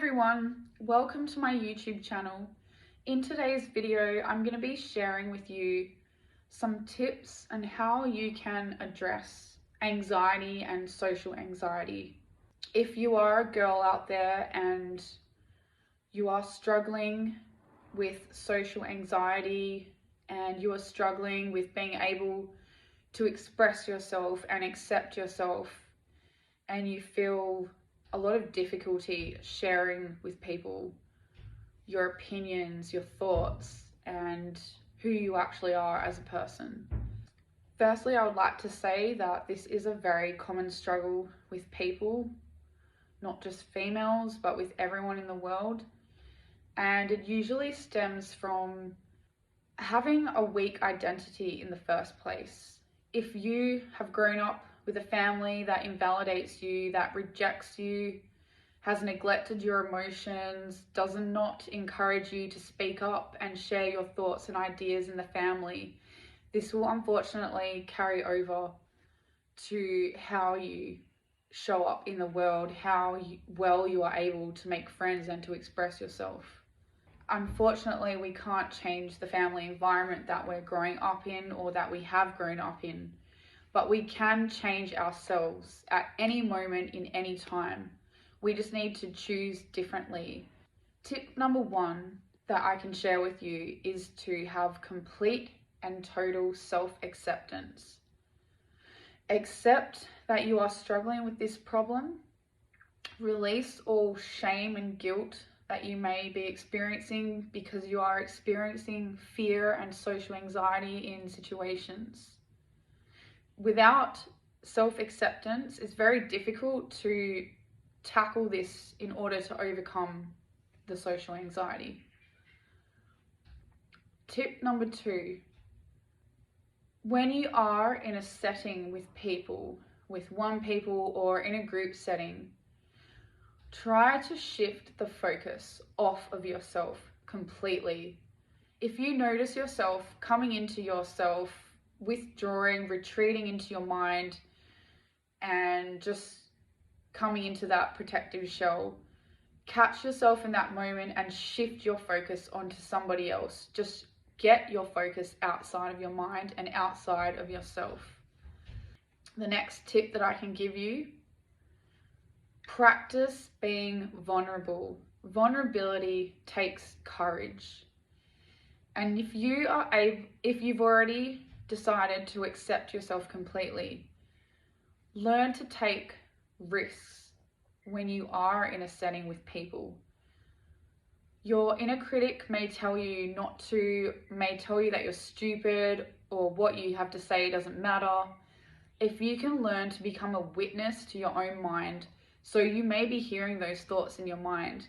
everyone, welcome to my YouTube channel. In today's video, I'm going to be sharing with you some tips on how you can address anxiety and social anxiety. If you are a girl out there and you are struggling with social anxiety and you are struggling with being able to express yourself and accept yourself, and you feel a lot of difficulty sharing with people your opinions, your thoughts, and who you actually are as a person. Firstly, I would like to say that this is a very common struggle with people, not just females, but with everyone in the world. And it usually stems from having a weak identity in the first place. If you have grown up with a family that invalidates you, that rejects you, has neglected your emotions, does not encourage you to speak up and share your thoughts and ideas in the family, this will unfortunately carry over to how you show up in the world, how well you are able to make friends and to express yourself. Unfortunately, we can't change the family environment that we're growing up in or that we have grown up in. But we can change ourselves at any moment in any time. We just need to choose differently. Tip number one that I can share with you is to have complete and total self-acceptance. Accept that you are struggling with this problem. Release all shame and guilt that you may be experiencing because you are experiencing fear and social anxiety in situations. Without self-acceptance, it's very difficult to tackle this in order to overcome the social anxiety. Tip number two, when you are in a setting with people, with one people or in a group setting, try to shift the focus off of yourself completely. If you notice yourself coming into yourself, withdrawing, retreating into your mind, and just coming into that protective shell, catch yourself in that moment and shift your focus onto somebody else. Just get your focus outside of your mind and outside of yourself. The next tip that I can give you, practice being vulnerable. Vulnerability takes courage. And if you've already decided to accept yourself completely, learn to take risks when you are in a setting with people. Your inner critic may tell you not to, may tell you that you're stupid or what you have to say doesn't matter. If you can learn to become a witness to your own mind, so you may be hearing those thoughts in your mind,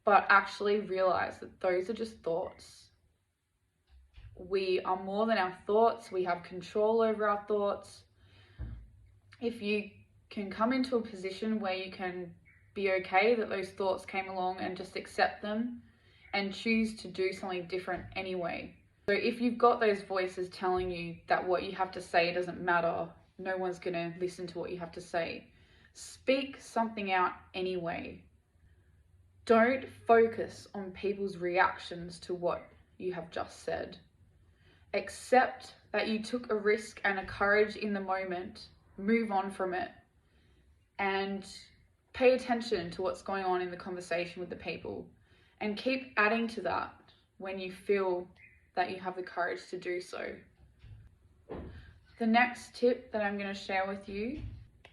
but actually realize that those are just thoughts. We are more than our thoughts. We have control over our thoughts. If you can come into a position where you can be okay that those thoughts came along and just accept them and choose to do something different anyway. So if you've got those voices telling you that what you have to say doesn't matter, no one's going to listen to what you have to say, speak something out anyway. Don't focus on people's reactions to what you have just said. Accept that you took a risk and a courage in the moment, move on from it, and pay attention to what's going on in the conversation with the people, and keep adding to that when you feel that you have the courage to do so. The next tip that I'm going to share with you,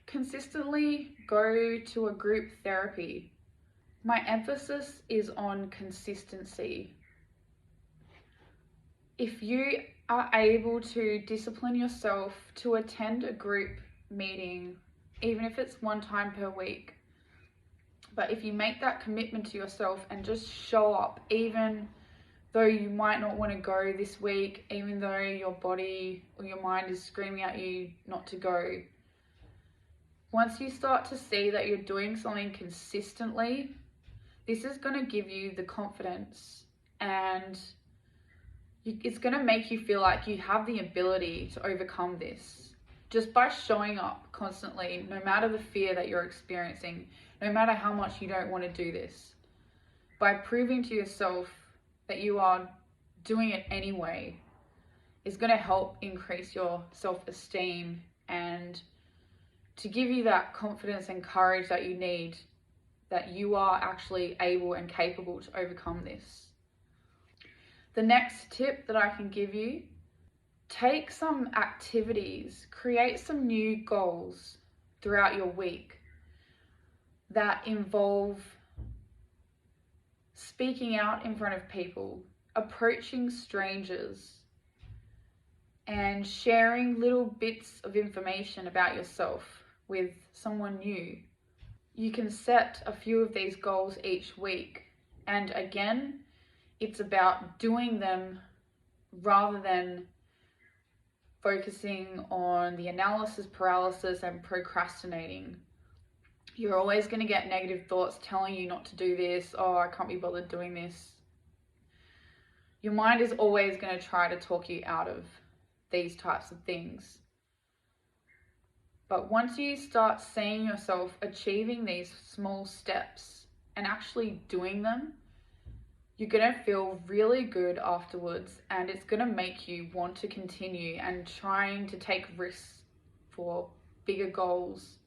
consistently go to a group therapy. My emphasis is on consistency. If you are able to discipline yourself to attend a group meeting, even if it's one time per week, but if you make that commitment to yourself and just show up, even though you might not want to go this week, even though your body or your mind is screaming at you not to go, once you start to see that you're doing something consistently, this is going to give you the confidence, and it's going to make you feel like you have the ability to overcome this just by showing up constantly, no matter the fear that you're experiencing, no matter how much you don't want to do this. By proving to yourself that you are doing it anyway is going to help increase your self-esteem and to give you that confidence and courage that you need, that you are actually able and capable to overcome this. The next tip that I can give you, take some activities, create some new goals throughout your week that involve speaking out in front of people, approaching strangers, and sharing little bits of information about yourself with someone new. You can set a few of these goals each week, and again, it's about doing them rather than focusing on the analysis paralysis and procrastinating. You're always going to get negative thoughts telling you not to do this. Oh, I can't be bothered doing this. Your mind is always going to try to talk you out of these types of things. But once you start seeing yourself achieving these small steps and actually doing them, you're going to feel really good afterwards, and it's going to make you want to continue and trying to take risks for bigger goals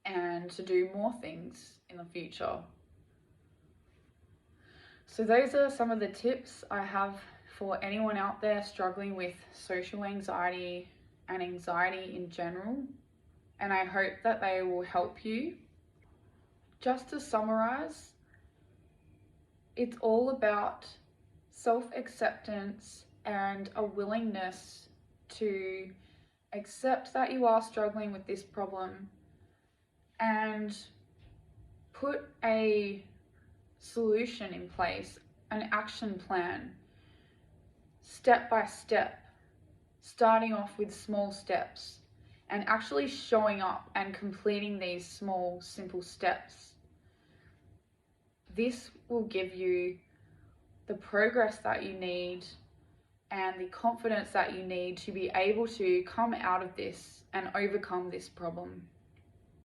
and to do more things in the future. So those are some of the tips I have for anyone out there struggling with social anxiety and anxiety in general, and I hope that they will help you. Just to summarize, it's all about self-acceptance and a willingness to accept that you are struggling with this problem and put a solution in place, an action plan, step by step, starting off with small steps and actually showing up and completing these small, simple steps. This will give you the progress that you need and the confidence that you need to be able to come out of this and overcome this problem.